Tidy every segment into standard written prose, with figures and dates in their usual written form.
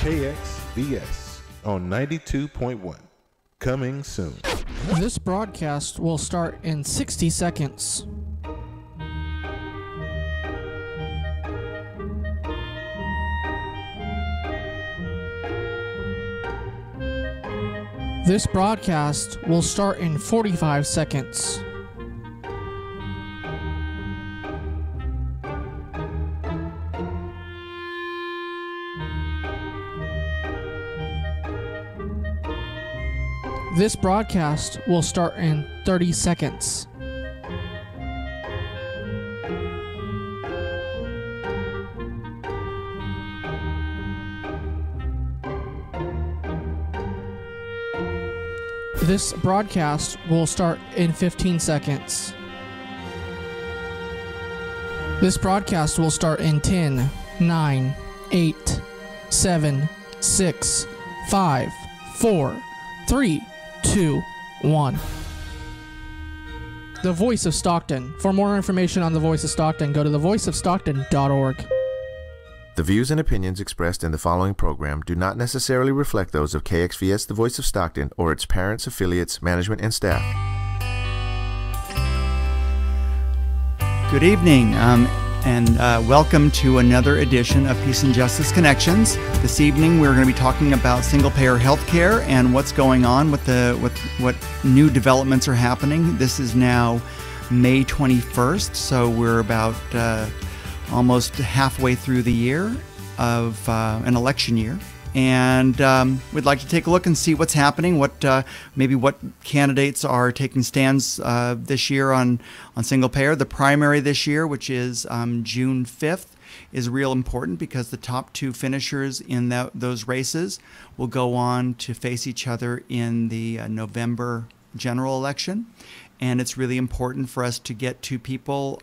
KXVS on 92.1. Coming soon. This broadcast will start in 60 seconds. This broadcast will start in 45 seconds. This broadcast will start in 30 seconds. This broadcast will start in 15 seconds. This broadcast will start in 10, 9, 8, 7, 6, 5, 4, 3, 2, 1. The Voice of Stockton. For more information on The Voice of Stockton, go to thevoiceofstockton.org. The views and opinions expressed in the following program do not necessarily reflect those of KXVS The Voice of Stockton or its parents, affiliates, management, and staff. Good evening, and welcome to another edition of Peace and Justice Connections. This evening we're going to be talking about single-payer healthcare and what's going on with what new developments are happening. This is now May 21st, so we're about almost halfway through the year of an election year. And we'd like to take a look and see what's happening, what candidates are taking stands this year on single payer. The primary this year, which is June 5th, is real important because the top two finishers in those races will go on to face each other in the November general election. And it's really important for us to get two people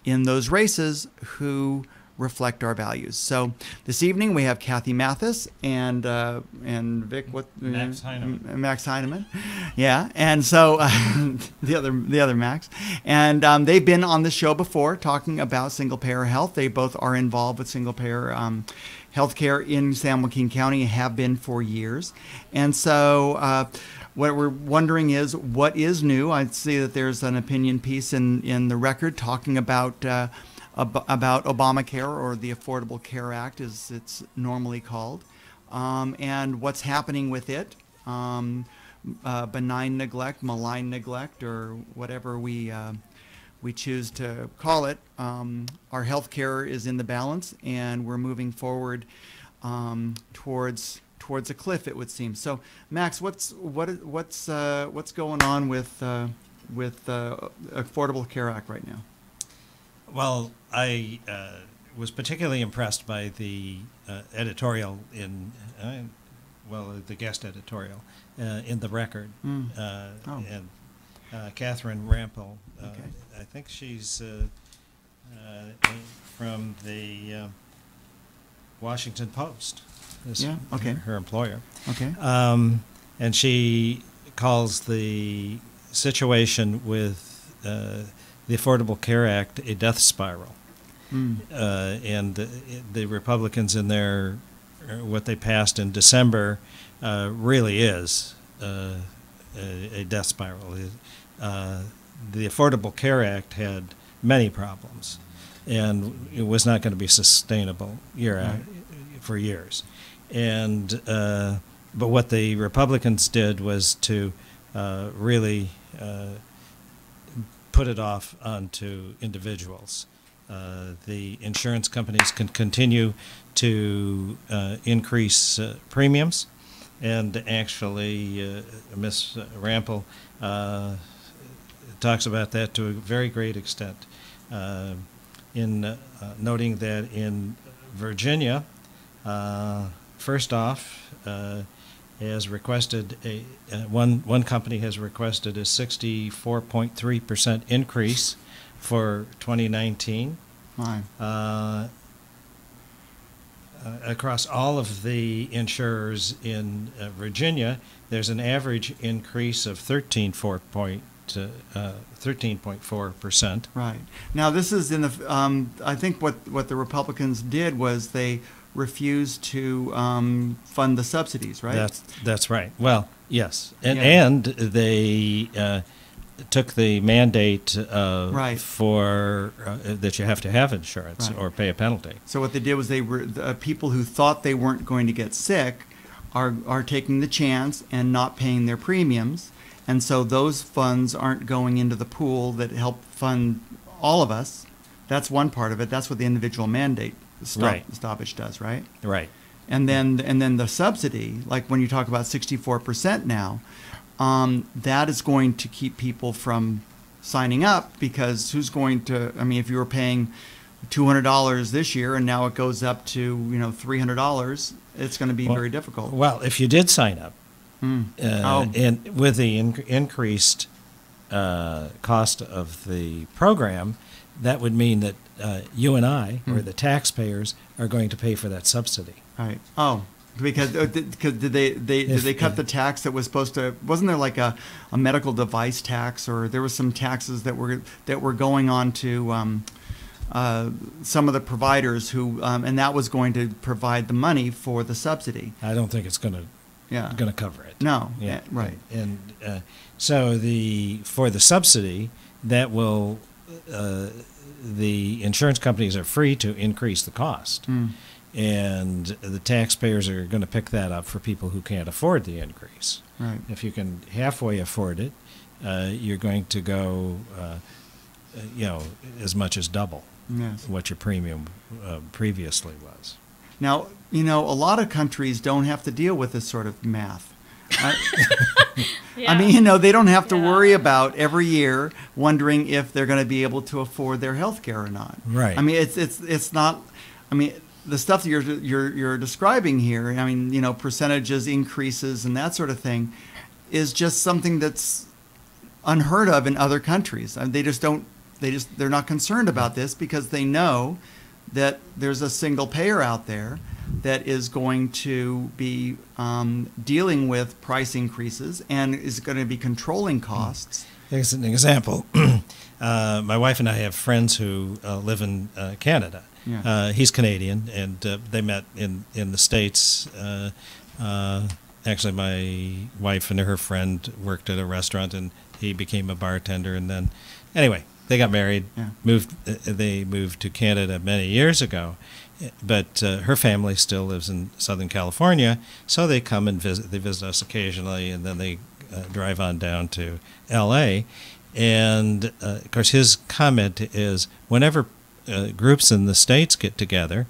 in those races who reflect our values. So this evening we have Kathy Mathis and Vic, Max Heineman. Max Heineman, yeah, and so the other Max, and they've been on the show before talking about single payer health. They both are involved with single payer healthcare in San Joaquin County and have been for years, and so. What we're wondering is what is new. I see that there's an opinion piece in the record talking about Obamacare, or the Affordable Care Act as it's normally called, and what's happening with it, benign neglect, malign neglect, or whatever we choose to call it. Our health care is in the balance, and we're moving forward towards a cliff, it would seem. So, Max, what's going on with Affordable Care Act right now? Well, I was particularly impressed by the editorial in, the guest editorial in the record, and Catherine Rampel. Okay. I think she's from the Washington Post. Yeah. Okay. Her employer. Okay. And she calls the situation with the Affordable Care Act a death spiral. And the Republicans in what they passed in December really is a death spiral. The Affordable Care Act had many problems, and it was not going to be sustainable for years. And but what the Republicans did was to really put it off onto individuals. The insurance companies can continue to increase premiums, and actually Ms. Rampel talks about that to a very great extent in noting that in Virginia, first off, has requested one company has requested a 64.3% increase for 2019. Across all of the insurers in Virginia, there's an average increase of 13.4%. Right. Now, this is in the. I think what the Republicans did was they refused to fund the subsidies, right? That's right. Well, yes, and Yeah. and they took the mandate Right. for that you have to have insurance Right. or pay a penalty. So what they did was the people who thought they weren't going to get sick are taking the chance and not paying their premiums, and so those funds aren't going into the pool that help fund all of us. That's one part of it. That's what the individual mandate Right. stoppage does, right? Right. And then the subsidy, like when you talk about 64% now, that is going to keep people from signing up, because who's going to? I mean, if you were paying $200 this year and now it goes up to $300, it's going to be very difficult. Well, if you did sign up, Oh. and with the increased cost of the program, that would mean that you and I, or the taxpayers, are going to pay for that subsidy. Right. Oh, because did they cut the tax that was supposed to? Wasn't there like a medical device tax, or there was some taxes that were going on to some of the providers who, and that was going to provide the money for the subsidy. I don't think it's going Yeah. to cover it. No. Yeah. Right. And so for the subsidy, that will the insurance companies are free to increase the cost. And the taxpayers are going to pick that up for people who can't afford the increase. Right. If you can halfway afford it, you're going to go, as much as double Yes. what your premium previously was. Now, a lot of countries don't have to deal with this sort of math. Yeah. I mean, they don't have to Yeah. worry about every year wondering if they're going to be able to afford their health care or not. Right. I mean, it's not. I mean, the stuff that you're describing here. I mean, percentages, increases, and that sort of thing, is just something that's unheard of in other countries. And they just don't. They're not concerned about this because they know that there's a single payer out there that is going to be dealing with price increases and is going to be controlling costs. As an example, my wife and I have friends who live in Canada. Yeah. He's Canadian, and they met in the States. Actually, my wife and her friend worked at a restaurant, and he became a bartender. And then, anyway, they got married. Yeah. They moved to Canada many years ago, but her family still lives in Southern California, so they come and visit. They visit us occasionally, and then they drive on down to L.A. And of course, his comment is, whenever groups in the States get together,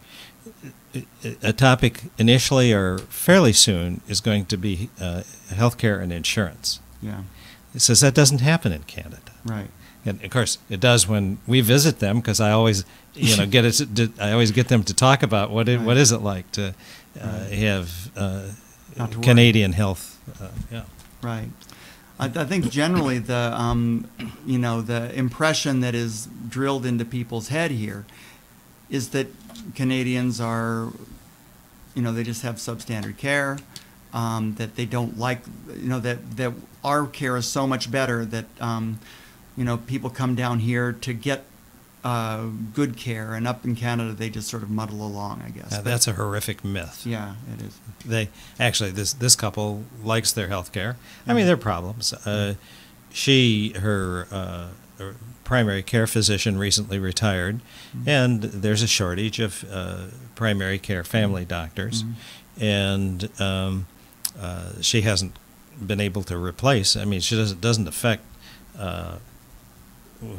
a topic initially or fairly soon is going to be healthcare and insurance. Yeah. He says that doesn't happen in Canada. Right. And of course, it does when we visit them, because I always, I always get them to talk about what is it like to have Not to worry. Canadian health. Yeah. Right. I think generally the impression that is drilled into people's head here is that Canadians are, they just have substandard care, that they don't like, that our care is so much better that, people come down here to get good care, and up in Canada they just sort of muddle along, I guess. That's a horrific myth. Yeah, it is. They actually, this couple likes their health care. I mean, there are problems. Her primary care physician recently retired, and there's a shortage of primary care family doctors, and she hasn't been able to replace. I mean, she doesn't affect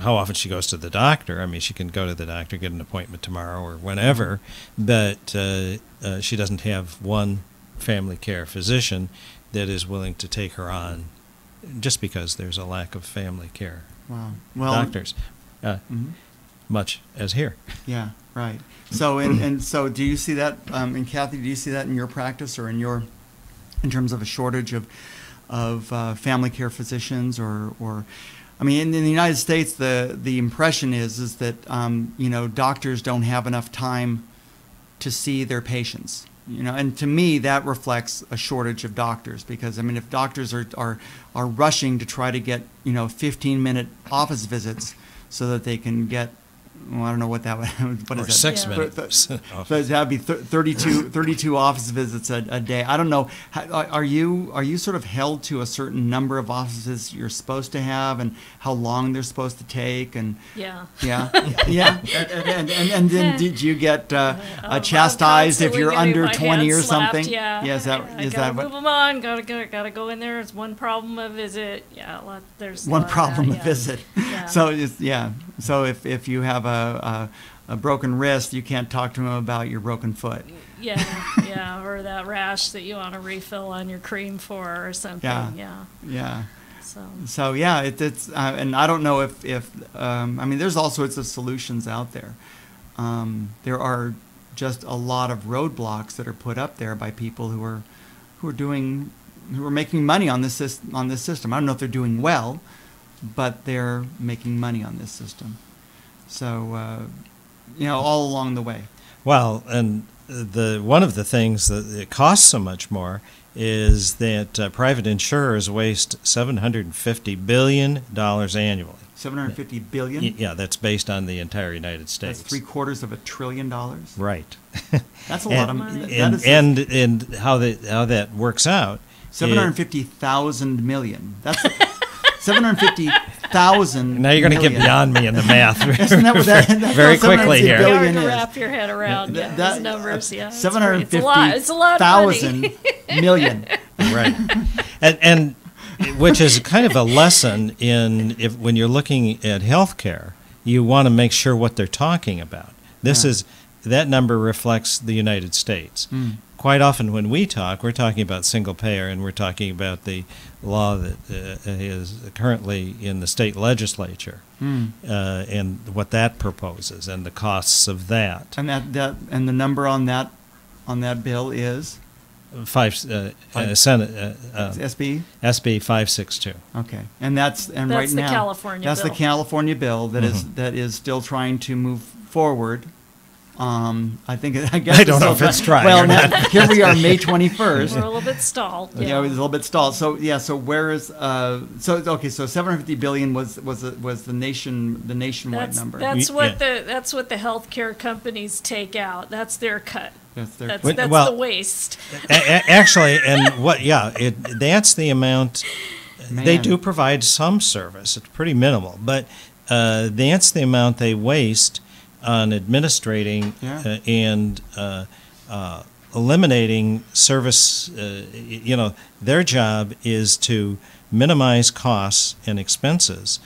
how often she goes to the doctor. I mean, she can go to the doctor, get an appointment tomorrow or whenever, but she doesn't have one family care physician that is willing to take her on, just because there's a lack of family care doctors, much as here. Yeah, right. So and so, do you see that? And Kathy, do you see that in your practice, or in terms of a shortage of family care physicians, or I mean, in the United States, the impression is that doctors don't have enough time to see their patients. And to me, that reflects a shortage of doctors, because I mean, if doctors are rushing to try to get 15-minute office visits so that they can get well, I don't know what that would, what Or is that? 6 Yeah. minutes. So that would be 32 office visits a day. I don't know. Are you sort of held to a certain number of offices you're supposed to have, and how long they're supposed to take? And Yeah. yeah, yeah. And then did you get chastised if you're under 20 or something? Yeah. Yeah. I gotta move them on. Gotta go in there. It's one problem a visit. Yeah. There's a One lot of problem that, a visit. Yeah. So if you have a broken wrist, you can't talk to them about your broken foot. Yeah, or that rash that you want to refill on your cream for or something. Yeah. So yeah, it's and I don't know if I mean, there's all sorts of solutions out there. There are just a lot of roadblocks that are put up there by people who are making money on this system. I don't know if they're doing well, but they're making money on this system. So all along the way. Well, and one of the things that it costs so much more is that private insurers waste $750 billion annually. 750 billion. Yeah, that's based on the entire United States. That's $750 billion. Right. That's a lot of money. And how that works out. 750,000 million. That's 750,000. Now you're going to get beyond me in the math Isn't that what that, very quickly here. it's hard billion to is? wrap your head around these numbers. Yeah, it's lot of 750,000 money. million. Right. And which is kind of a lesson when you're looking at healthcare, you want to make sure what they're talking about. That number reflects the United States. Quite often when we talk, we're talking about single payer, and we're talking about the law that is currently in the state legislature and what that proposes and the costs of that. And and the number on that bill is Senate SB. SB 562. Okay, and that's right That's the now California that's bill. the California bill that is still trying to move forward. I guess I don't know if it's trying. Well, or not. here we are, May 21st. We're a little bit stalled. Yeah, it was a little bit stalled. So where is so 750 billion was the nationwide number. That's what the healthcare companies take out. That's their cut. That's That's Well, the waste. Actually, and that's the amount. They Man. do provide some service. It's pretty minimal, but that's the amount they waste on administrating and eliminating service. Their job is to minimize costs and expenses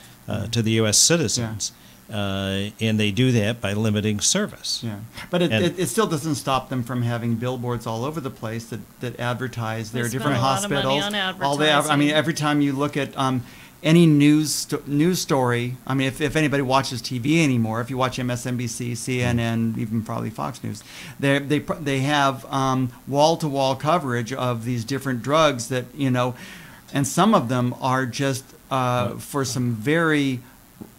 to the U.S. citizens, and they do that by limiting service. Yeah, but it still doesn't stop them from having billboards all over the place that advertise their different hospitals. Every time you look at any news story, I mean, if anybody watches TV anymore, if you watch MSNBC, CNN, even probably Fox News, they have wall-to-wall coverage of these different drugs that, and some of them are just for some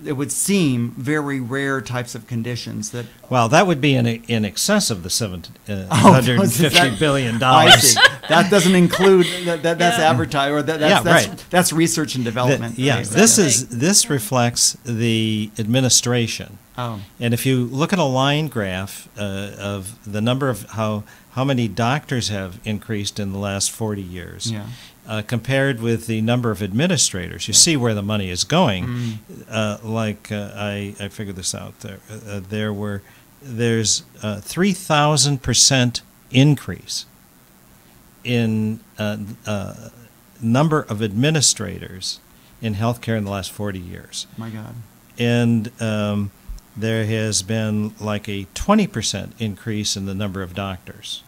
it would seem very rare types of conditions that. Well, that would be in excess of the $750 billion. I see. That doesn't include that's advertising, or that's research and development. This reflects the administration. Oh. And if you look at a line graph of the number of how many doctors have increased in the last 40 years. Compared with the number of administrators, you see where the money is going. I figured this out. There's 3,000% increase in number of administrators in healthcare in the last 40 years. My God. And there has been like a 20% increase in the number of doctors.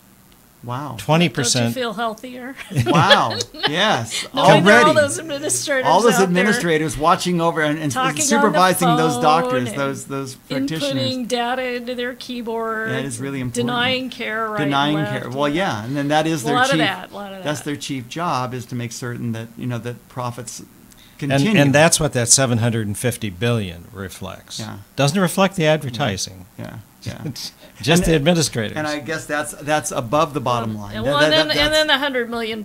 Wow. 20%. Don't you feel healthier? Wow. Yes. Knowing that Already. all those administrators All those out there administrators watching over and talking supervising on the those doctors, phone those practitioners. inputting data into their keyboard. That is really important. Denying care right Denying and left. care. Well, yeah, and then that is A their lot chief. of that. That's their chief job, is to make certain that that profits continue. And that's what that 750 billion reflects. Yeah. Doesn't reflect the advertising. Yeah, yeah. Just the administrators. And I guess that's above the bottom line. Well, and then the 100 million,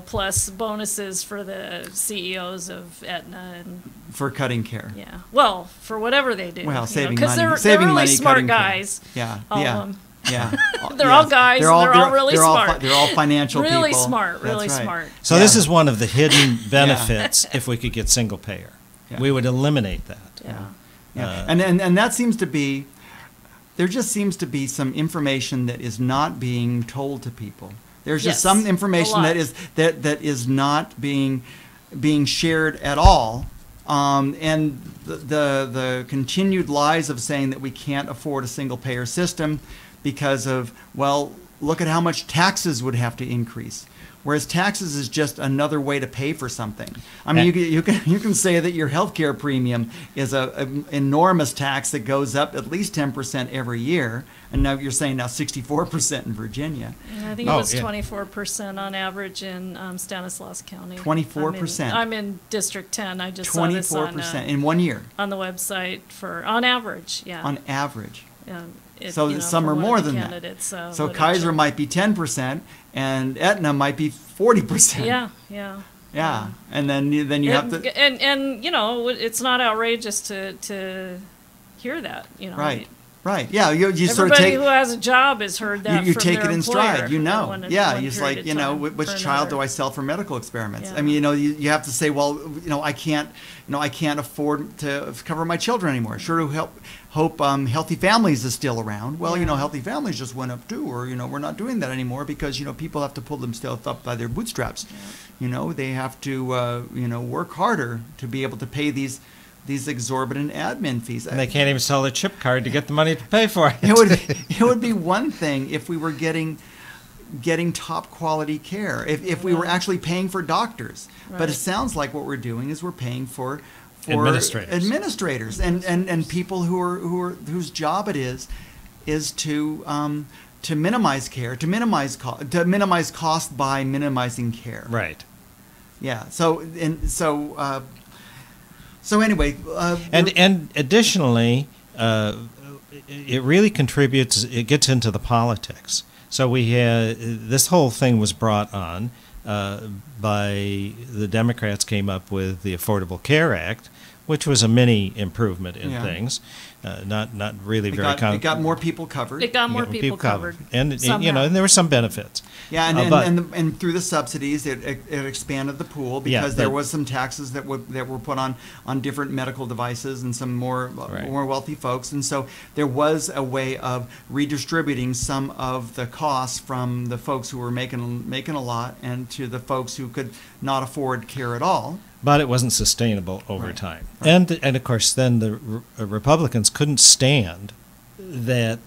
plus bonuses for the CEOs of Aetna and for cutting care. yeah. Well, for whatever they do. Well, saving because money. they're Saving really money, smart cutting care. guys. Yeah, All yeah. of them. Yeah, They're all guys, and they're all really smart. They're all financial people. Really smart, really That's right. smart. So this is one of the hidden benefits if we could get single payer. Yeah. We would eliminate that. Yeah. Yeah. And that seems to be, there just seems to be some information that is not being told to people. There's just Yes, some a information lot. that is not being shared at all. And the continued lies of saying that we can't afford a single payer system because of, well, look at how much taxes would have to increase. Whereas taxes is just another way to pay for something. I mean, you can say that your healthcare premium is an enormous tax that goes up at least 10% every year, and now you're saying now 64% in Virginia. I think it was 24% on average in Stanislaus County. 24%. I'm in District 10. I just saw this 24% in 1 year. on the website for on average. Yeah. On average. So some are more than that. So Kaiser might be 10%, and Aetna might be 40%. Yeah, yeah. Yeah, and then you have to. And it's not outrageous to hear that. Right. Right. Yeah. You sort of everybody take. who has a job has heard that. You from take their it in employer stride. One period it's like of time which for child do another. I sell for medical experiments? Yeah. I mean, you have to say, well, I can't afford to cover my children anymore. Sure to hope Healthy Families is still around. Well, Healthy Families just went up too, or we're not doing that anymore because people have to pull themselves up by their bootstraps. Yeah. They have to work harder to be able to pay these exorbitant admin fees. And they can't even sell their chip card to get the money to pay for it. It would be one thing if we were getting top quality care, if we were actually paying for doctors. Right. But it sounds like what we're doing is we're paying for Administrators and people whose job it is to minimize care, to minimize cost by minimizing care. Right. Yeah. So anyway, And additionally, it really contributes. It gets into the politics. So this whole thing was brought on by the Democrats. Came up with the Affordable Care Act, which was a mini improvement in things, not really very. It got more people covered. It got more people covered. And somehow. and there were some benefits. Yeah, and through the subsidies, it expanded the pool because there but- was some taxes that were put on different medical devices and some more wealthy folks, and so there was a way of redistributing some of the costs from the folks who were making a lot and to the folks who could not afford care at all. But it wasn't sustainable over Right. time. Right. And of course, then the Republicans couldn't stand that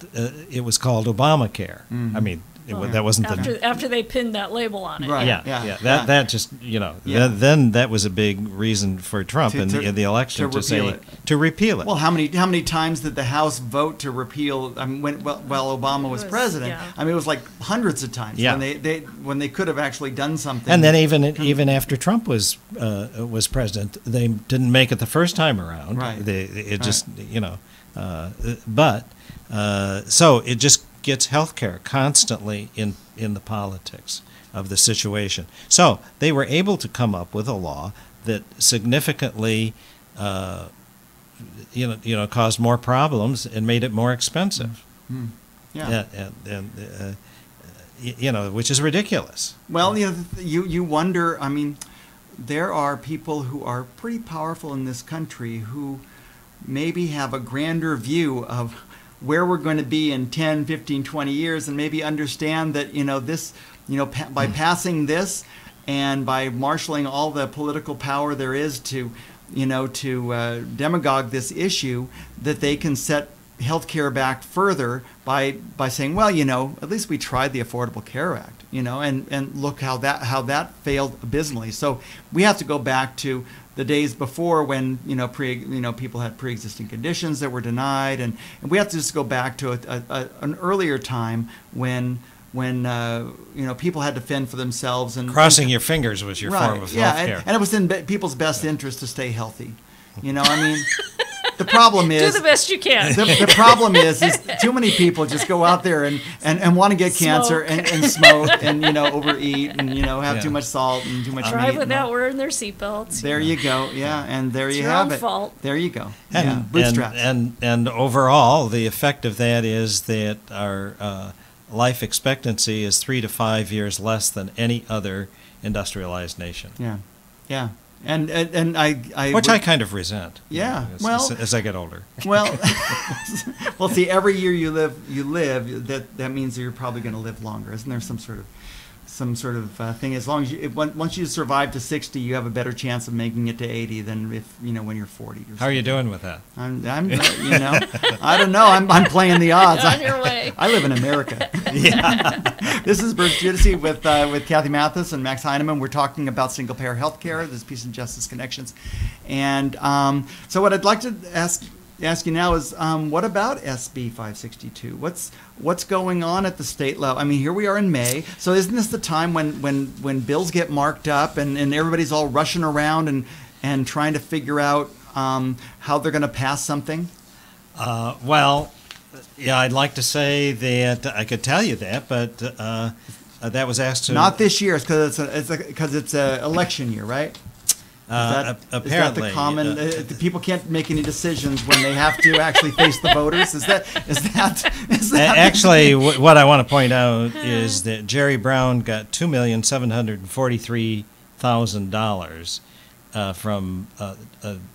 it was called Obamacare. Mhm. I mean, Well, that wasn't after they pinned that label on it. Right. yeah. Yeah. That just then that was a big reason for Trump in the election to repeal it. to repeal it. Well, how many times did the House vote to repeal? I mean, while Obama was president, yeah. I mean, it was like hundreds of times. Yeah. When they could have actually done something. And then even after Trump was president, they didn't make it the first time around. Right. So it just gets healthcare constantly in the politics of the situation. So they were able to come up with a law that significantly, caused more problems and made it more expensive. Mm. Yeah. Which is ridiculous. Well, you wonder. I mean, there are people who are pretty powerful in this country who maybe have a grander view of where we're going to be in 10, 15, 20 years, and maybe understand that, by passing this and by marshaling all the political power there is to demagogue this issue, that they can set healthcare back further by saying, well, at least we tried the Affordable Care Act, and look how that failed abysmally. So we have to go back to the days before when people had pre-existing conditions that were denied, and we have to just go back to an earlier time when people had to fend for themselves and Crossing your fingers was your form of healthcare. and it was in people's best interest to stay healthy. The problem is Do the best you can. the problem is too many people just go out there and want to get cancer Smoke. and smoke and overeat and have too much salt and too much meat. Drive without wearing their seatbelts. There you go. Yeah, and there you your have own it. fault. There you go. And, Yeah, bootstraps. and overall, the effect of that is that our life expectancy is 3 to 5 years less than any other industrialized nation. Yeah. And I Which I kind of resent. Yeah, as I get older. Well, see, every year you live, that means that you're probably going to live longer. Isn't there some sort of thing? As long as once you survive to 60, you have a better chance of making it to 80 than if when you're 40. How are you doing with that? I'm I don't know. I'm playing the odds. You're on your way. I live in America. Yeah. This is Bruce Giudice with Kathy Mathis and Max Heinemann. We're talking about single-payer health care. This is Peace and Justice Connections. And so what I'd like to ask you now is, what about SB 562? What's going on at the state level? I mean, here we are in May. So isn't this the time when bills get marked up and everybody's all rushing around and trying to figure out how they're going to pass something? Yeah, I'd like to say that I could tell you that, but that was asked to... Not this year, because it's a election year, right? Apparently, is that the common? People can't make any decisions when they have to actually face the voters. Is that? Actually, what I want to point out is that Jerry Brown got $2,743,000 from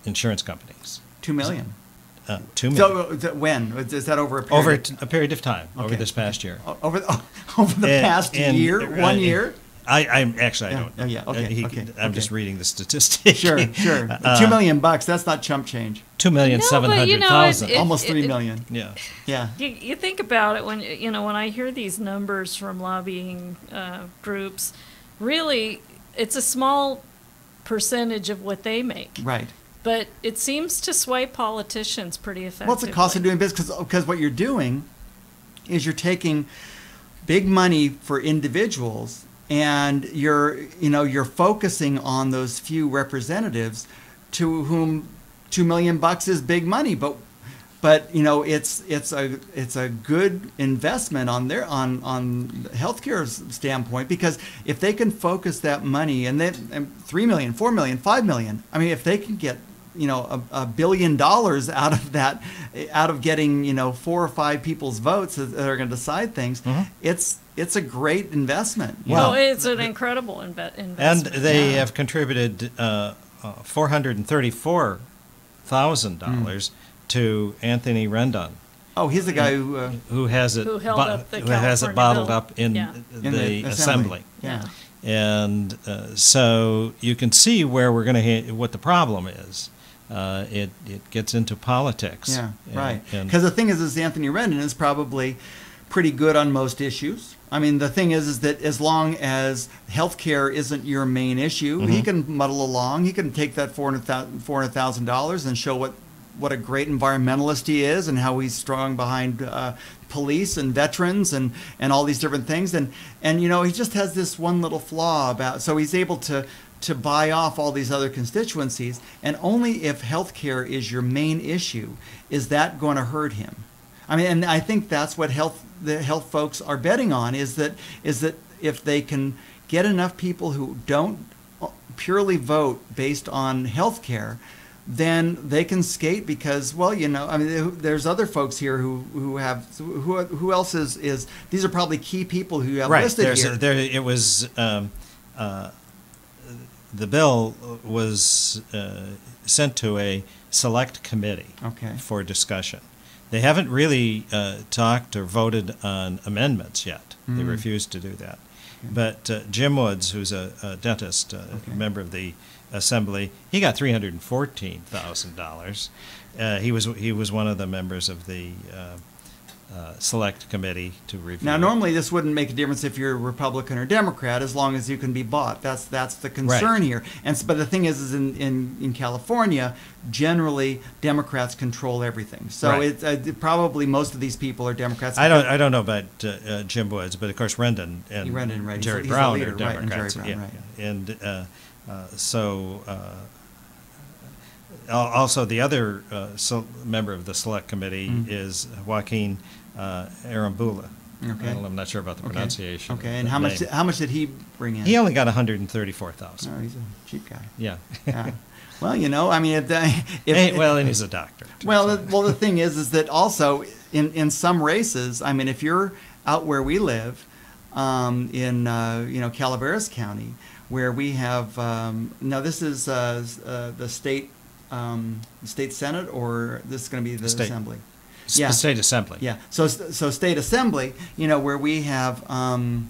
insurance companies. $2 million. $2 million. So when is that over a period? Over a period of time, over this past year. Over the past year, 1 year. I don't know. Yeah. Okay. I'm just reading the statistics. Sure. $2 million. That's not chump change. $2,700,000. Almost $3 million. Yeah. You think about it when I hear these numbers from lobbying groups, really, it's a small percentage of what they make. Right. But it seems to sway politicians pretty effectively. Well, it's the cost of doing business because what you're doing is you're taking big money for individuals and you're focusing on those few representatives to whom $2 million is big money, but it's a good investment on healthcare's standpoint, because if they can focus that money and $3 million, $4 million, $5 million, I mean, if they can get $1 billion out of that, out of getting 4 or 5 people's votes that are going to decide things, it's a great investment. Well, it's an incredible investment. And they have contributed $434,000 to Anthony Rendon. Oh, he's the guy who has it bottled up in the assembly. Yeah. And so you can see where we're going to what the problem is. It gets into politics. Yeah, right. Because the thing is Anthony Rendon is probably pretty good on most issues. I mean, the thing is that as long as healthcare isn't your main issue, he can muddle along. He can take that $400,000 and show what a great environmentalist he is and how he's strong behind police and veterans and all these different things. And he just has this one little flaw so he's able to buy off all these other constituencies, and only if healthcare is your main issue is that going to hurt him. I mean, and I think that's what the health folks are betting on, is that if they can get enough people who don't purely vote based on healthcare, then they can skate, because, well, I mean, there's other folks here who else is these are probably key people who you have listed here. It was the bill was sent to a select committee for discussion. They haven't really talked or voted on amendments yet. They refused to do that. But Jim Woods, who's a dentist, member of the Assembly, he got $314,000. He was one of the members of the select committee to review. Now, normally this wouldn't make a difference if you're Republican or Democrat, as long as you can be bought. That's the concern Right. here. But the thing is in California, generally Democrats control everything. So Right. it's probably most of these people are Democrats. I don't know about Jim Woods, but of course Rendon and Rendon, right. Jerry He's the Brown leader, are right, and Democrats. Jerry Brown, Yeah. And so also the other member of the select committee is Joaquin Arambula. Okay. I'm not sure about the pronunciation. of Okay, and that how much name. did he bring in? He only got 134,000. Oh, he's a cheap guy. Yeah. Yeah. Well, I mean, And he's a doctor. the thing is that also in some races, I mean, if you're out where we live, in Calaveras County, where we have now this is the state senate, or this is going to be the State. assembly. The state assembly. Yeah. So state assembly, where we have, I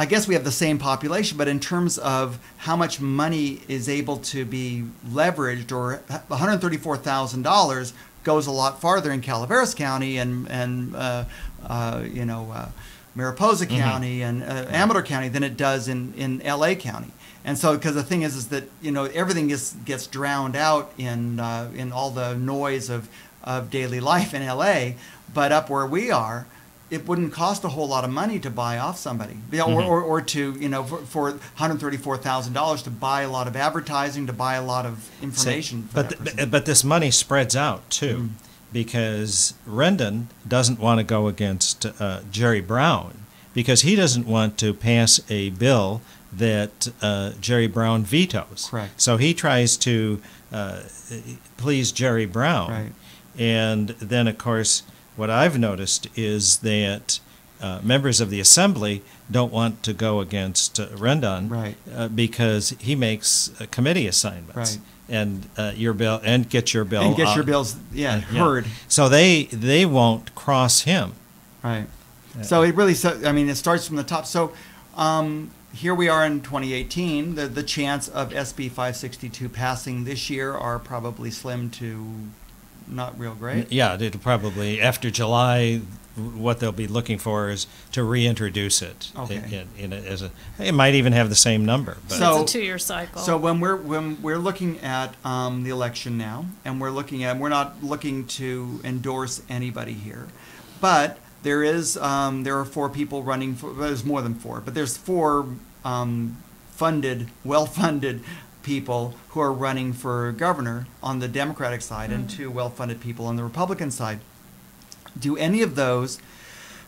guess we have the same population, but in terms of how much money is able to be leveraged, or $134,000 goes a lot farther in Calaveras County and Mariposa County and Amador County than it does in LA County. And so, because the thing is that everything gets drowned out in all the noise of daily life in LA, but up where we are, it wouldn't cost a whole lot of money to buy off somebody, or to for $134,000 to buy a lot of advertising, to buy a lot of information. But this money spreads out too, because Rendon doesn't want to go against Jerry Brown, because he doesn't want to pass a bill that Jerry Brown vetoes. Correct. So he tries to please Jerry Brown. Right. And then, of course, what I've noticed is that members of the assembly don't want to go against Rendon, Right. Because he makes committee assignments. Right. And your bill and get your bill And get your out. bills, heard. So they won't cross him. Right. So it really, it starts from the top. So here we are in 2018. The chance of SB 562 passing this year are probably slim to not real great. Yeah, it'll probably, after July, what they'll be looking for is to reintroduce it. Okay. It might even have the same number. But So- It's a 2-year cycle. So when we're looking at the election now, and we're not looking to endorse anybody here, but there are 4 people running for. There's more than 4, but there's 4 well-funded people who are running for governor on the Democratic side, and 2 well-funded people on the Republican side. Do any of those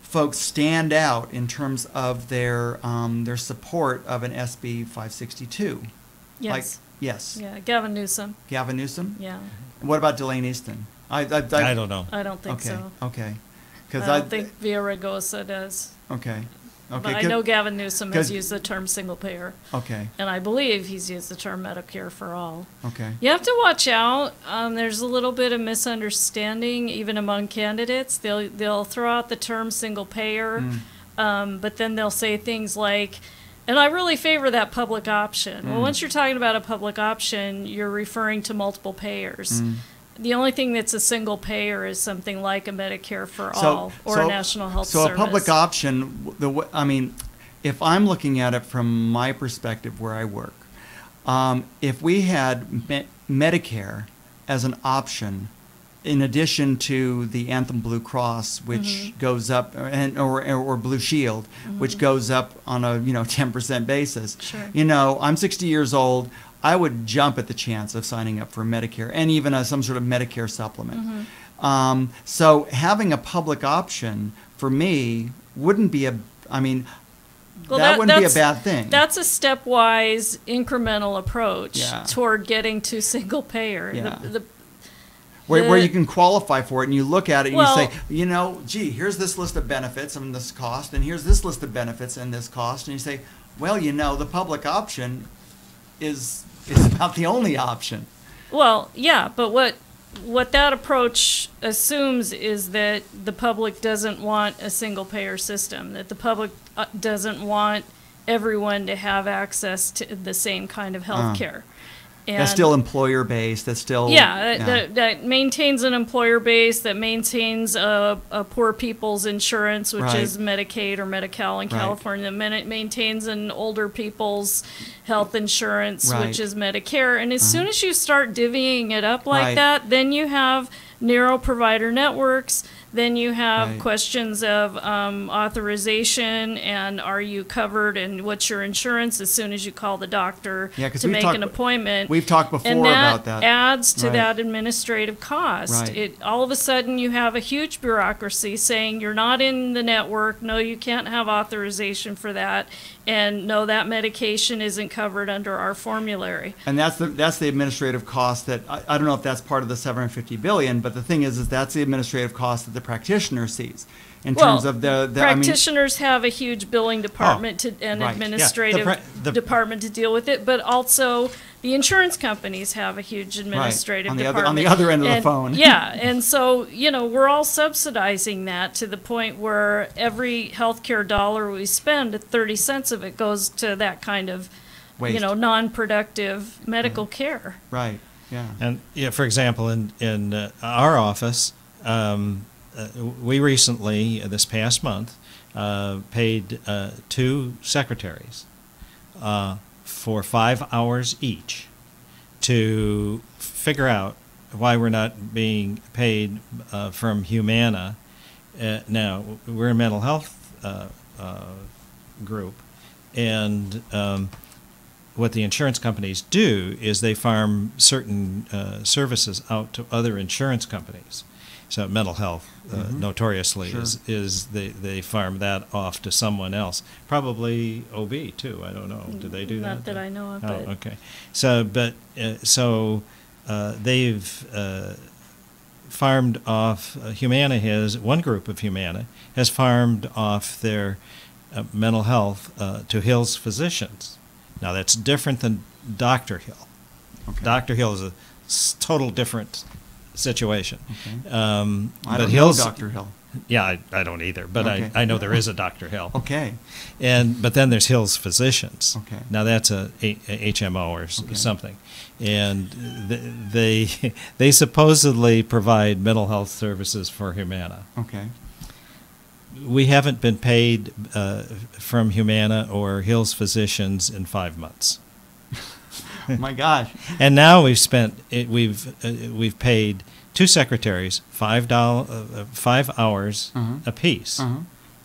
folks stand out in terms of their support of an SB 562? yes. Yes. Yeah, Gavin Newsom. Gavin Newsom? Yeah. What about Delane Easton? I don't know. I don't think Okay. so. Okay. I don't think Villaraigosa does. Okay. Okay. But I know Gavin Newsom 'cause- has used the term single payer. Okay. And I believe he's used the term Medicare for all. Okay. You have to watch out. There's a little bit of misunderstanding even among candidates. They'll throw out the term single payer, but then they'll say things like, and I really favor that public option. Well, once you're talking about a public option, you're referring to multiple payers. The only thing that's a single payer is something like a Medicare for all or a national health So service. a public option, if I'm looking at it from my perspective where I work, if we had Medicare as an option, in addition to the Anthem Blue Cross, which goes up, or Blue Shield, which goes up on a 10% basis. Sure. I'm 60 years old. I would jump at the chance of signing up for Medicare, and even some sort of Medicare supplement. So having a public option for me wouldn't be that wouldn't be a bad thing. That's a stepwise, incremental approach Yeah. toward getting to single payer. Yeah. The where you can qualify for it, and you look at it and Well- you say, gee, here's this list of benefits and this cost, and here's this list of benefits and this cost, and you say, well, the public option is about the only option. Well, yeah, but what that approach assumes is that the public doesn't want a single payer system, that the public doesn't want everyone to have access to the same kind of health care. And that's still employer based. That's still that maintains an employer base, that maintains a poor people's insurance, which Right. is Medicaid or Medi-Cal in Right. California. It maintains an older people's health insurance, Right. which is Medicare. And as soon as you start divvying it up like Right. that, then you have narrow provider networks. Then you have Right. questions of authorization and are you covered and what's your insurance as soon as you call the doctor 'cause to we've make talked- an appointment. We've talked before And that about that. adds to Right. that administrative cost. Right. All of a sudden you have a huge bureaucracy saying you're not in the network, no, you can't have authorization for that, and no, that medication isn't covered under our formulary. And that's the administrative cost that I don't know if that's part of the $750 billion, but the thing is that's the administrative cost that the practitioner sees in terms of the practitioners have a huge billing department and right. administrative department to deal with it, but also the insurance companies have a huge administrative department. On the other end of the phone. Yeah, and so, we're all subsidizing that to the point where every healthcare dollar we spend, 30 cents of it goes to that kind of, Waste. non-productive medical care. Right. Yeah. And for example, in our office, we recently, this past month, paid 2 secretaries for 5 hours each to figure out why we're not being paid from Humana. Now, we're a mental health group, and what the insurance companies do is they farm certain services out to other insurance companies. So mental health, notoriously, Sure. is they farm that off to someone else. Probably OB too. I don't know. Do they do that? Not that I know of. Oh, But okay. So they've farmed off. Humana one group of Humana has farmed off their mental health to Hill's Physicians. Now that's different than Dr. Hill. Okay. Dr. Hill is a total different situation. Okay. But I don't know Hill's, Dr. Hill. Yeah, I don't either, but Okay. I know there is a Dr. Hill. Okay. But then there's Hill's Physicians. Okay. Now that's a HMO or something, and they supposedly provide mental health services for Humana. Okay. We haven't been paid from Humana or Hill's Physicians in 5 months. Oh my gosh. And now we've paid 2 secretaries $5 hours apiece.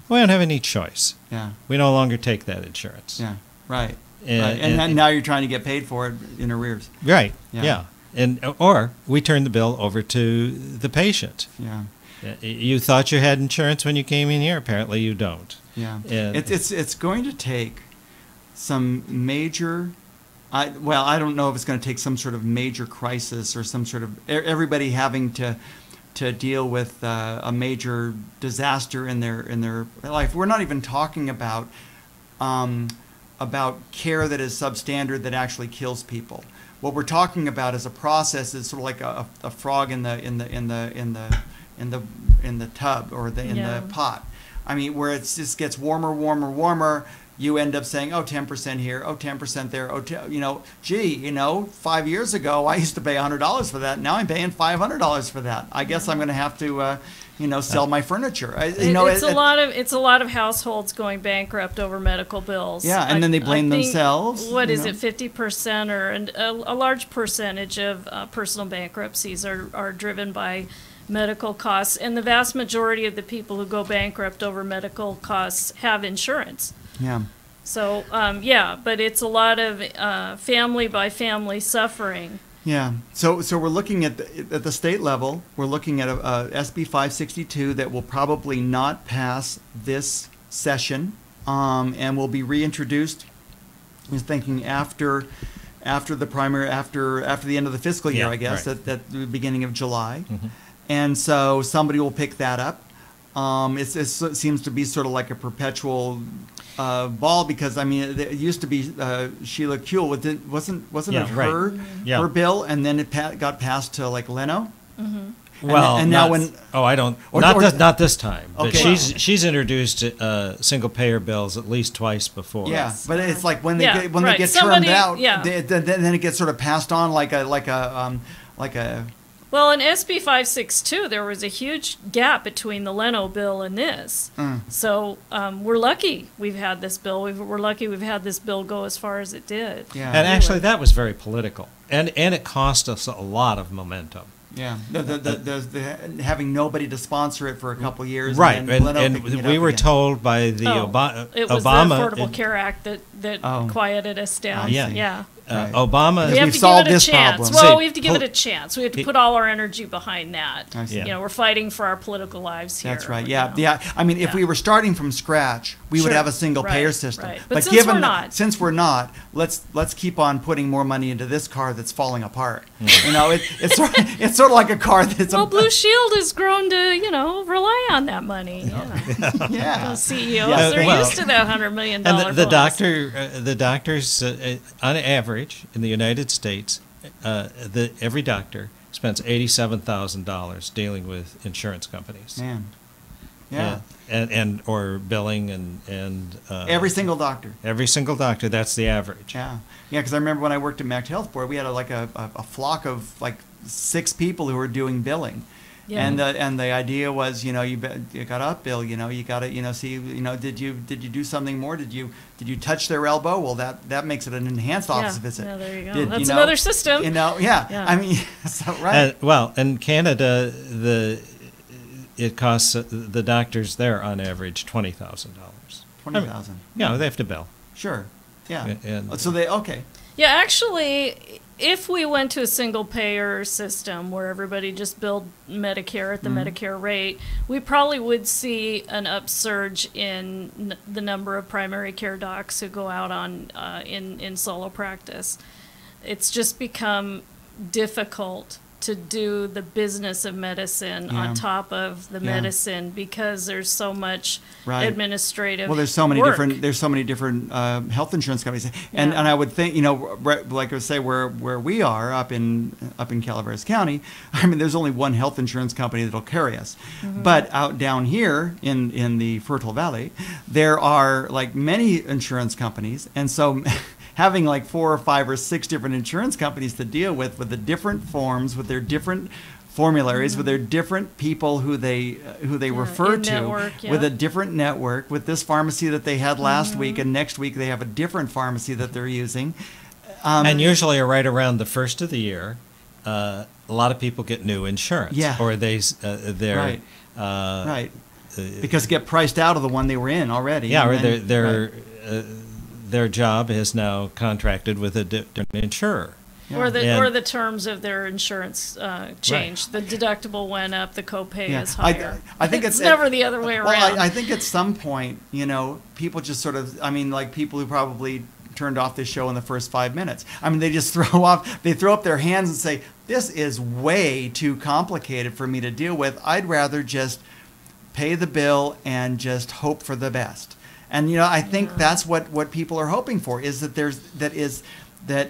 We don't have any choice. Yeah. We no longer take that insurance. Yeah. Right. And, And then now you're trying to get paid for it in arrears. Right. Yeah. And or we turn the bill over to the patient. Yeah. You thought you had insurance when you came in here. Apparently, you don't. Yeah. And- It's going to take some major. I don't know if it's going to take some sort of major crisis or some sort of everybody having to deal with a major disaster in their life. We're not even talking about care that is substandard that actually kills people. What we're talking about is a process that's sort of like a frog in the tub or in the pot. I mean, where it just gets warmer. You end up saying, 10% here, 10% there, 5 years ago I used to pay $100 for that. Now I'm paying $500 for that. I guess I'm going to have to, sell my furniture. It's a lot of households going bankrupt over medical bills. Yeah, and then they blame I think, themselves. What is it, 50% or a large percentage of personal bankruptcies are driven by medical costs, and the vast majority of the people who go bankrupt over medical costs have insurance. Yeah. So, but it's a lot of family by family suffering. Yeah. So we're looking at the state level. We're looking at a SB 562 that will probably not pass this session, and will be reintroduced. I was thinking after the primary, after the end of the fiscal year, I guess, right. at the beginning of July. And so somebody will pick that up. It seems to be sort of like a perpetual ball, because I mean it used to be Sheila Kuehl wasn't it her bill, and then it got passed to like Leno, Well, and now not, when I don't or- not or- this, not this time. But Okay. she's introduced single payer bills at least twice before. yeah, but it's like when they Yeah, get when right. they get Somebody- termed out, yeah. then it gets sort of passed on like a Well, in SB 562, there was a huge gap between the Leno bill and this. So we're lucky we've had this bill. We're lucky we've had this bill go as far as it did. yeah. And actually, that was very political, and it cost us a lot of momentum. Yeah, the having nobody to sponsor it for a couple years, Right, and, then Leno and picking it we up were again. told by the Oh, it was Obama. the Affordable Care Act that Oh. quieted us down. Yeah. Yeah. Right. Obama. We have we've to solved give it a this chance. problem. Well, See, we have to give it a chance. We have to he- put all our energy behind that. I see. Yeah. You know, we're fighting for our political lives here. That's right. you Yeah, know. yeah. I mean, if Yeah. we were starting from scratch, we would Sure. have a single payer Right, system. right. But since we're not. since we're not, let's keep on putting more money into this car that's falling apart. You know, it's sort of like a car that's Well, Blue Shield has grown to, rely on that money. Yeah. yeah. Those CEOs, Yeah, they're well, used to that $100 million And the bonus. the doctors, on average, in the United States, every doctor spends $87,000 dealing with insurance companies. Man. Yeah. And or billing and Every single doctor. every single doctor. That's the average. Yeah. Yeah, because I remember when I worked at Mac Health Board, we had a flock of like 6 people who were doing billing. Yeah. And the idea was, you got to upbill, you got to, see, did you do something more? Did you touch their elbow? Well, that makes it an enhanced office visit. Yeah, there you go. Did, That's another system. Yeah. Yeah. I mean, so, right. Well, in Canada, it costs the doctors there on average $20,000. 20,000. Yeah, they have to bill. Sure. Yeah. And- So okay. Yeah, actually, if we went to a single payer system where everybody just billed Medicare at the Medicare rate, we probably would see an upsurge in the number of primary care docs who go out on in solo practice. It's just become difficult to do the business of medicine Yeah. on top of the Yeah. medicine because there's so much Right. administrative Well, there's so many work. different health insurance companies, and Yeah. and I would think, like I say, where we are up in Calaveras County, I mean, there's only one health insurance company that'll carry us, but out down here in the Fertile Valley, there are like many insurance companies, and so. Having like 4 or 5 or 6 different insurance companies to deal with the different forms, with their different formularies, with their different people who they refer to, in-network, yeah. with a different network, with this pharmacy that they had last week, and next week they have a different pharmacy that they're using. And usually, right around the first of the year, a lot of people get new insurance. Yeah. Or they're Right. Right. Because it get priced out of the one they were in already. Yeah, and or then- their job is now contracted with a different insurer. Yeah. Or the And- the terms of their insurance changed. The deductible went up. The copay is I higher. think it's never the other way around. Well, I think at some point, people just sort of, I mean, like people who probably turned off this show in the first 5 minutes. I mean, they just throw up their hands and say, this is way too complicated for me to deal with. I'd rather just pay the bill and just hope for the best. And, I think that's what people are hoping for, is that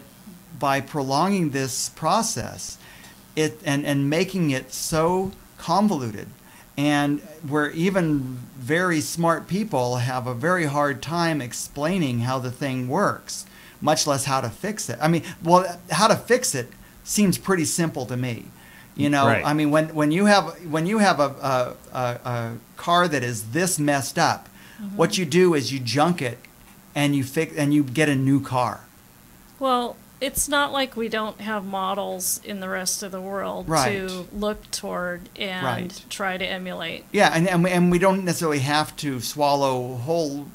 by prolonging this process, and making it so convoluted, and where even very smart people have a very hard time explaining how the thing works, much less how to fix it. I mean, well, how to fix it seems pretty simple to me. Right. I mean, when you have a car that is this messed up, what you do is you junk it, and you get a new car. Well, it's not like we don't have models in the rest of the world Right. to look toward and Right. try to emulate. Yeah, and we don't necessarily have to swallow whole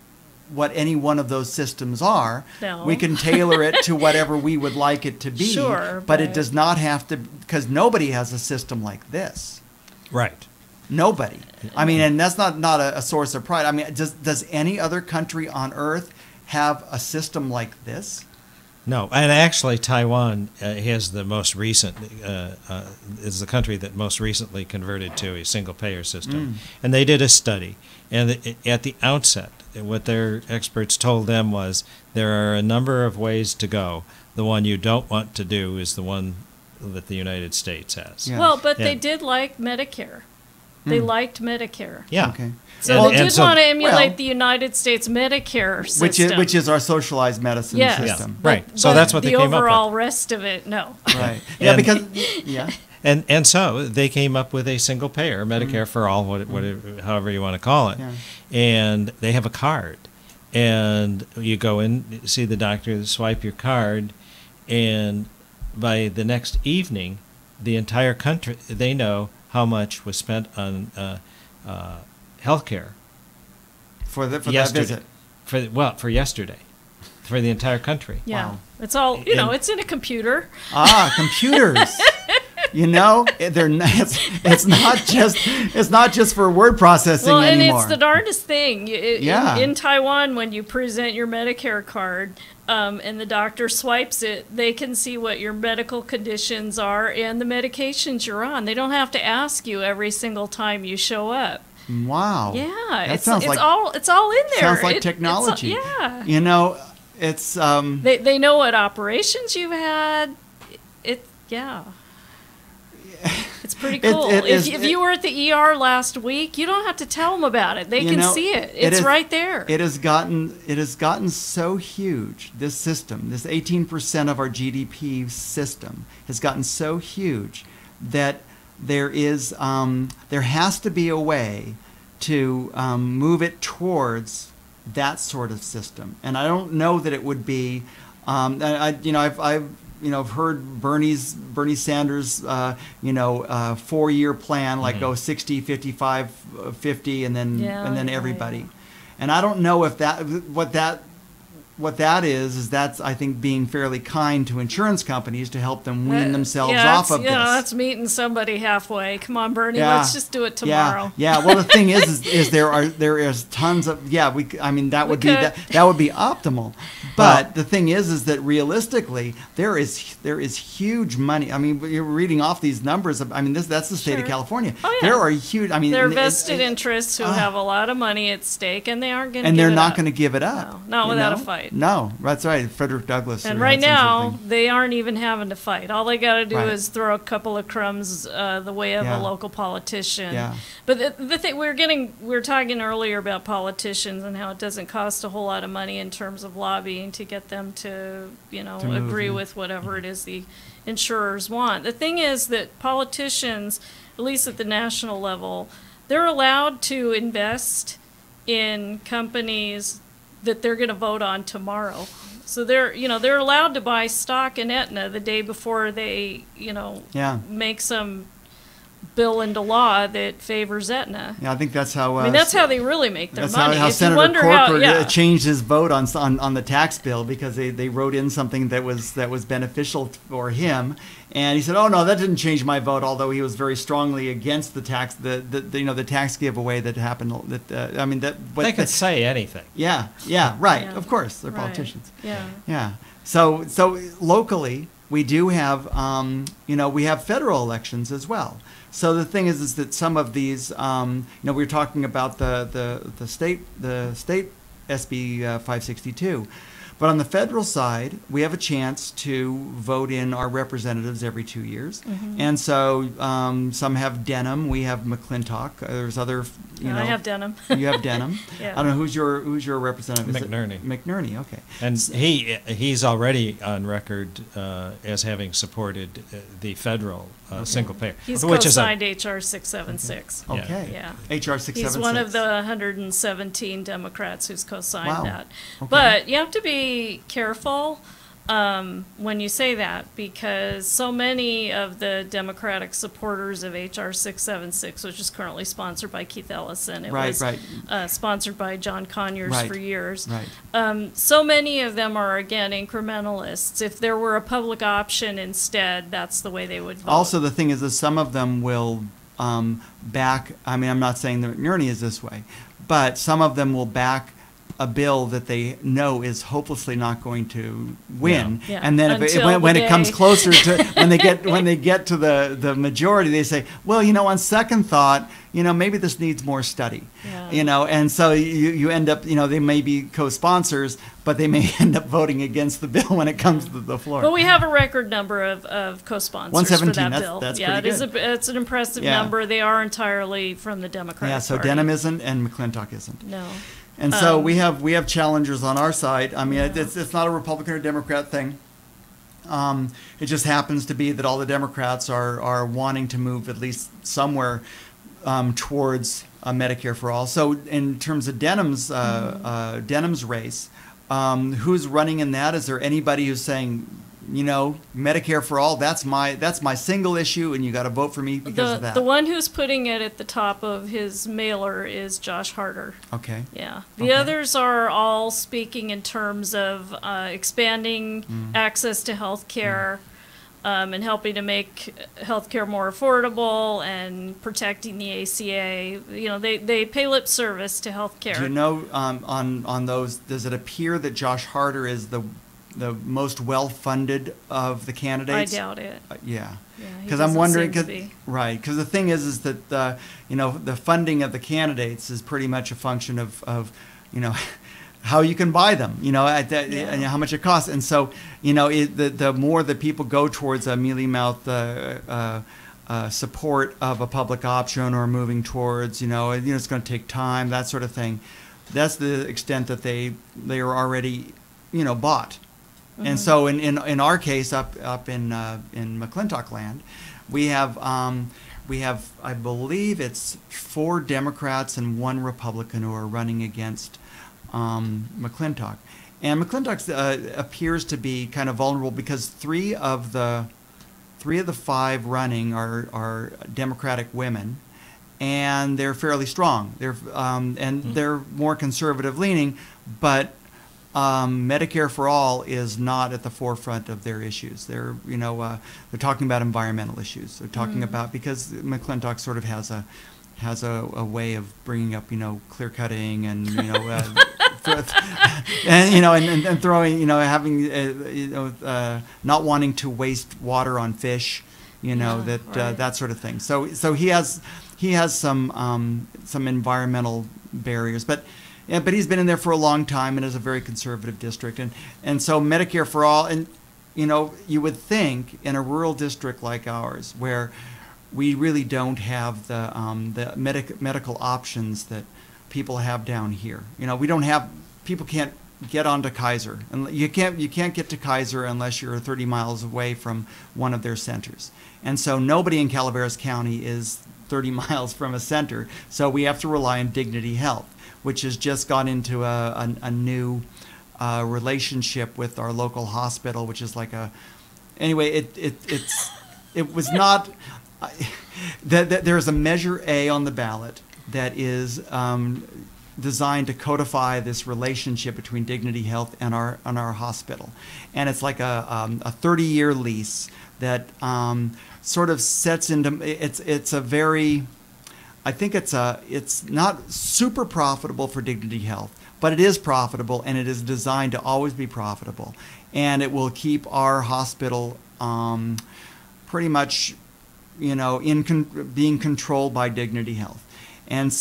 what any one of those systems are. No. We can tailor it to whatever we would like it to be. Sure, but it but- does not have to, because nobody has a system like this. Right. Nobody. I mean, and that's not a source of pride. I mean, does any other country on earth have a system like this? No, and actually, Taiwan has the most recent is the country that most recently converted to a single-payer system, and they did a study. And at the outset, what their experts told them was there are a number of ways to go. The one you don't want to do is the one that the United States has. Yeah. Well, but they And- did like Medicare. They liked Medicare. Yeah. Okay. So And- they and did so- want to emulate well, the United States Medicare system. which is our socialized medicine yes, system. but- Right. So but that's what they the came up with. overall rest of it, no. Right. Yeah, And- because yeah. And so they came up with a single payer, Medicare for all, however you want to call it. Yeah. And they have a card. And you go in, see the doctor, swipe your card, and by the next evening, the entire country, they know how much was spent on health care For that yesterday. visit. For yesterday, for the entire country. Yeah. Wow. It's all, And- it's in a computer. Computers. It's not just for word processing Well, and anymore. it's the darndest thing. Yeah. In Taiwan, when you present your Medicare card and the doctor swipes it, they can see what your medical conditions are and the medications you're on. They don't have to ask you every single time you show up. Wow. Yeah, That it's sounds like all in there. sounds like It's technology. yeah. It's They know what operations you've had. Yeah. It's pretty cool. If you were at the ER last week, you don't have to tell them about it. They can see it. It's right there. It has gotten so huge. This system, this 18% of our GDP system, has gotten so huge that there has to be a way to move it towards that sort of system. And I don't know that it would be. I've heard Bernie Sanders, 4-year plan, like go 60, 55, 50, and then everybody. And I don't know if what that is that's, I think, being fairly kind to insurance companies to help them wean themselves off of this. That's meeting somebody halfway. Come on, Bernie, Yeah. let's just do it tomorrow. Yeah. Well, the thing is there is tons of that would be optimal. But the thing is that realistically there is huge money. I mean, you're reading off these numbers. That's the state of Sure. California. Oh, yeah. There are huge. There are vested interests who have a lot of money at stake, and they aren't going to. And they're not going to give it up. No, not without a fight. No, that's right. Frederick Douglass. And had right some sort of now, thing. they aren't even having to fight. All they got to do Right. is throw a couple of crumbs the way of Yeah. a local politician. Yeah. But the thing we were talking earlier about politicians and how it doesn't cost a whole lot of money in terms of lobbying to get them to move, agree yeah. with whatever it is the insurers want. The thing is that politicians, at least at the national level, they're allowed to invest in companies that they're going to vote on tomorrow. So they're allowed to buy stock in Aetna the day before they, Yeah. make some bill into law that favors Aetna. Yeah, I think that's how. That's how they really make their That's money. how If you Senator wonder Corker changed his vote on the tax bill because they wrote in something that was beneficial for him, and he said, "Oh no, that didn't change my vote." Although he was very strongly against the tax the tax giveaway that happened. They could say anything. Yeah, right. Yeah. Of course, they're Right. politicians. Yeah. Yeah. So locally, we do have we have federal elections as well. So the thing is that some of these we were talking about the state SB 562. But on the federal side, we have a chance to vote in our representatives every 2 years. Mm-hmm. And so some have Denham, we have McClintock. There's other, I have Denham. You have Denham. Yeah. I don't know who's your representative. Is it McNerney. McNerney, okay. And he's already on record as having supported the federal single payer, He's which is co-signed HR 676. Yeah. Okay. Yeah. HR 676. He's one of the 117 Democrats who's co-signed Wow. that. Okay. But you have to be careful when you say that, because so many of the Democratic supporters of HR 676, which is currently sponsored by Keith Ellison, it was sponsored by John Conyers for years. Right. So many of them are, again, incrementalists. If there were a public option instead, that's the way they would vote. Also, the thing is that some of them will back, I'm not saying that McNerney is this way, but some of them will back a bill that they know is hopelessly not going to win, Yeah. and then when it comes closer to when they get to the majority, they say, well, on second thought, maybe this needs more study. Yeah. You know, and so you end up, you know, they may be co-sponsors, but they may end up voting against the bill when it comes to the floor. But we have a record number of co-sponsors 117, for that that's- bill. that's yeah, pretty good. It's an impressive Yeah. number. They are entirely from the Democratic Yeah, so Party. Denham isn't and McClintock isn't. No. And so we have challengers on our side. I mean, it's not a Republican or Democrat thing. It just happens to be that all the Democrats are wanting to move at least somewhere towards Medicare for all. So in terms of Denham's race, who's running in that? Is there anybody who's saying, you know, Medicare for all, that's my single issue, and you got to vote for me because of that? The one who's putting it at the top of his mailer is Josh Harder. Okay. Yeah. The Okay. others are all speaking in terms of expanding access to health care and helping to make health care more affordable and protecting the ACA. You know, they pay lip service to health care. Do you know on those? Does it appear that Josh Harder is the most well-funded of the I candidates? doubt it. Yeah. Yeah, he Because I'm doesn't wondering, seem to be. right? Because the thing is that you know, the funding of the candidates is pretty much a function of you know, how you can buy them, you know, and how much it costs. And so, you know, the more that people go towards a mealy-mouthed support of a public option or moving towards, you know, it's going to take time, that sort of thing. That's the extent that they are already, you know, bought. And so in our case up in McClintock land, we have I believe it's 4 Democrats and 1 Republican who are running against McClintock. And McClintock appears to be kind of vulnerable because 3 of the 5 running are Democratic women, and they're fairly strong. They're more conservative leaning, but Medicare for all is not at the forefront of their issues. They're talking about environmental issues. They're talking about, because McClintock sort of has a way of bringing up, you know, clear cutting and, you know, and throwing, you know, having, not wanting to waste water on fish, you know, that sort of thing. So he has some environmental barriers, but he's been in there for a long time and is a very conservative district, and so Medicare for all, and you know, you would think in a rural district like ours where we really don't have the medical options that people have down here. You know, people can't get onto Kaiser, and you can't get to Kaiser unless you're 30 miles away from one of their centers. And so nobody in Calaveras County is 30 miles from a center, so we have to rely on Dignity Health, which has just got into a new relationship with our local hospital, which is like anyway, it was not, there's a Measure A on the ballot that is designed to codify this relationship between Dignity Health and our hospital. And it's like a 30-year lease that sort of sets into, it's a very, I think it's not super profitable for Dignity Health, but it is profitable, and it is designed to always be profitable. And it will keep our hospital pretty much, you know, being controlled by Dignity Health. And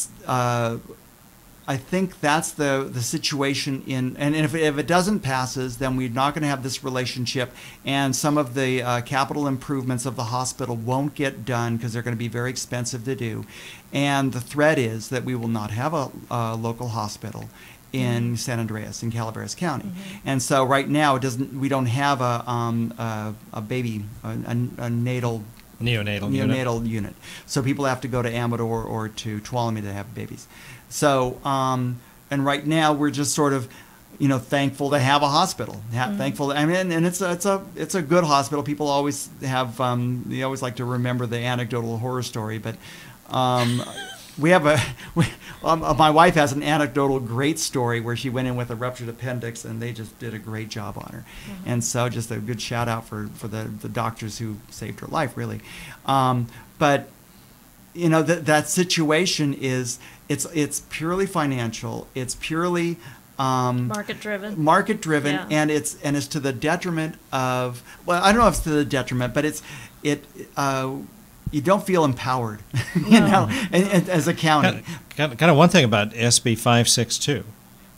I think that's the situation and if it doesn't passes, then we're not going to have this relationship, and some of the capital improvements of the hospital won't get done because they're going to be very expensive to do. And the threat is that we will not have a local hospital in San Andreas, in Calaveras County. And so right now we don't have a baby, a neonatal unit. So people have to go to Amador or to Tuolumne to have babies. So, and right now we're just sort of, you know, thankful to have a hospital. Thankful, I mean, and it's a good hospital. People always have, they always like to remember the anecdotal horror story, but we have my wife has an anecdotal great story where she went in with a ruptured appendix, and they just did a great job on her. And so just a good shout out for the doctors who saved her life, really. But you know, that situation is, it's purely financial. It's purely market driven, and it's to the detriment of, well, I don't know if it's to the detriment, but you don't feel empowered, you know, as a county. Kind of one thing about SB 562.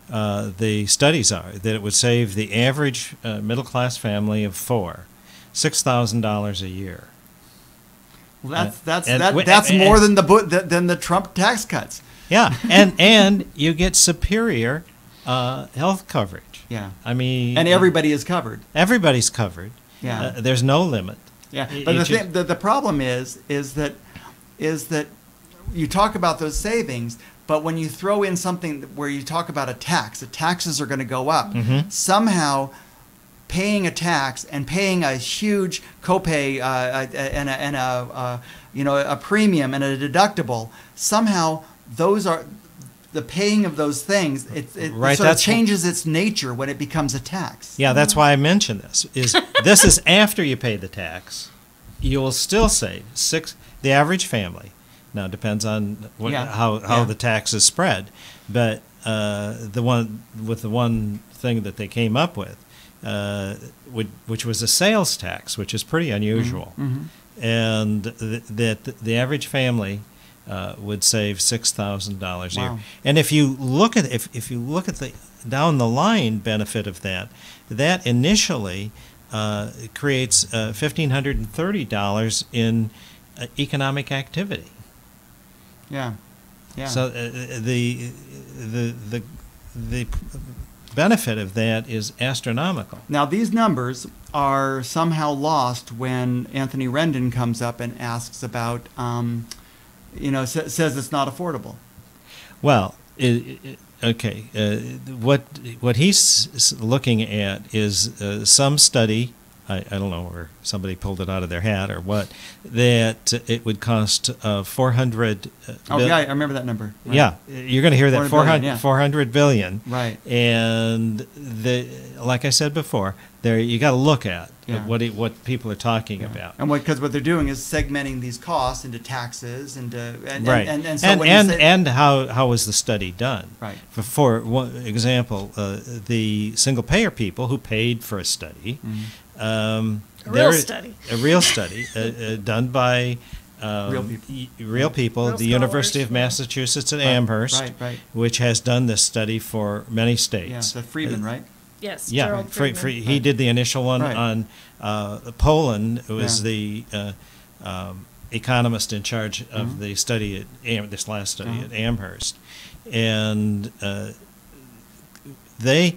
The studies are that it would save the average middle-class family of four $6,000 a year. Well, that's more than the Trump tax cuts. Yeah, and you get superior health coverage. Yeah, I mean, and everybody is covered. Everybody's covered. Yeah, there's no limit. Yeah, but the problem is that you talk about those savings, but when you throw in something where you talk about a tax, the taxes are going to go up. Mm-hmm. Somehow, paying a tax and paying a huge copay and a premium and a deductible, somehow those are the paying of those things. It right, sort of changes its nature when it becomes a tax. Yeah, that's why I mentioned this. This is after you pay the tax. You will still save the average family. Now it depends on how the tax is spread, but the one thing that they came up with, which was a sales tax, which is pretty unusual, and that the average family would save $6,000 a year. And if you look at the down the line benefit of that initially creates $1,530 in economic activity. Yeah. So the benefit of that is astronomical. Now these numbers are somehow lost when Anthony Rendon comes up and asks about, says it's not affordable. Well, okay. What he's looking at is some study. I don't know, or somebody pulled it out of their hat or what, that it would cost 400 yeah, I remember that number. Right. Yeah, you're going to hear that 400 billion. Right. And like I said before, there you got to look at what people are talking about. And because what they're doing is segmenting these costs into taxes and how was the study done? Right. For one example, the single payer people who paid for a study. A real study done by real people, the University of Massachusetts at Amherst, which has done this study for many states. Yeah, the Friedman, right? Yes. Yeah, Gerald Friedman. he did the initial one on Poland, who was the economist in charge of the study at this last study at Amherst, and they.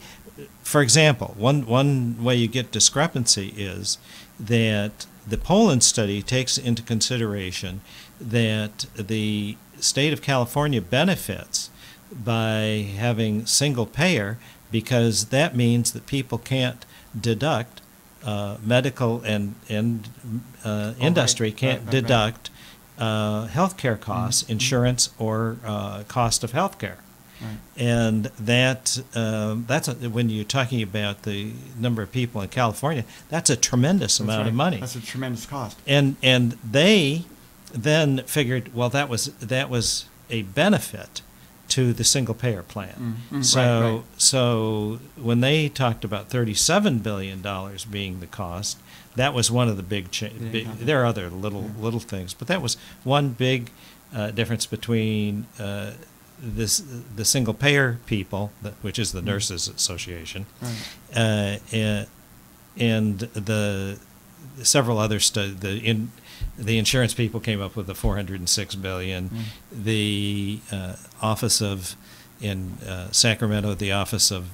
For example, one way you get discrepancy is that the Poland study takes into consideration that the state of California benefits by having single payer because that means that people can't deduct medical and industry can't deduct healthcare costs, insurance, or cost of healthcare. Right. And that's when you're talking about the number of people in California, that's a tremendous amount of money. That's a tremendous cost. And they then figured, well, that was a benefit to the single payer plan. So when they talked about $37 billion being the cost, that was one of the big there are other little things, but that was one big difference between the single payer people, which is the Nurses Association, and the several other studies. The insurance people came up with the $406 billion. The office in Sacramento, the Office of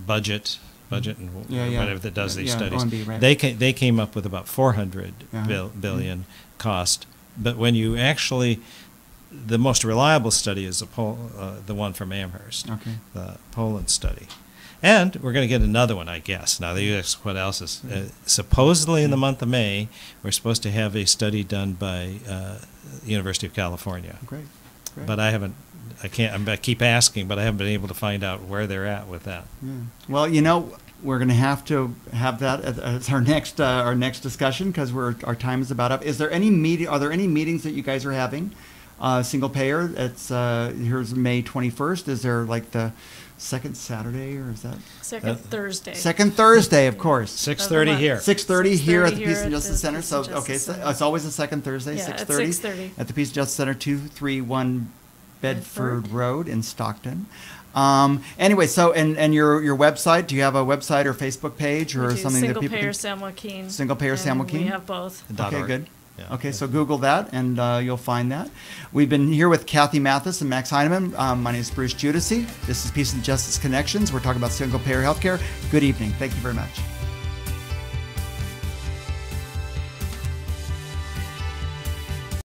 Budget and whatever that does these studies. OMB, right. They came up with about $400 billion cost. But when you actually the most reliable study is the one from Amherst, the Poland study. And we're going to get another one, I guess. Now, you ask what else is. Supposedly in the month of May, we're supposed to have a study done by the University of California. Great. But I keep asking, but I haven't been able to find out where they're at with that. Yeah. Well, we're going to have that as our next discussion because our time is about up. Are there any meetings that you guys are having single payer. It's here's May 21st. Is there like the second Saturday, or is that Second Thursday. second Thursday? Of course. 6:30 here. 6:30 here at the here Peace and at Justice the Center. Peace So and Justice okay, so Center. it's always the second Thursday, Yeah, at 6:30 6:30. at the Peace and Justice Center, 231 Bedford Road in Stockton. Anyway, so and your website, do you have a website or Facebook page or We do something that Single people Payer can? San Joaquin. Single Payer San and Joaquin? We have both. Okay, .org. good. Yeah. Okay, so Google that and you'll find that. We've been here with Kathy Mathis and Max Heineman. My name is Bruce Judici. This is Peace and Justice Connections. We're talking about single payer healthcare. Good evening. Thank you very much.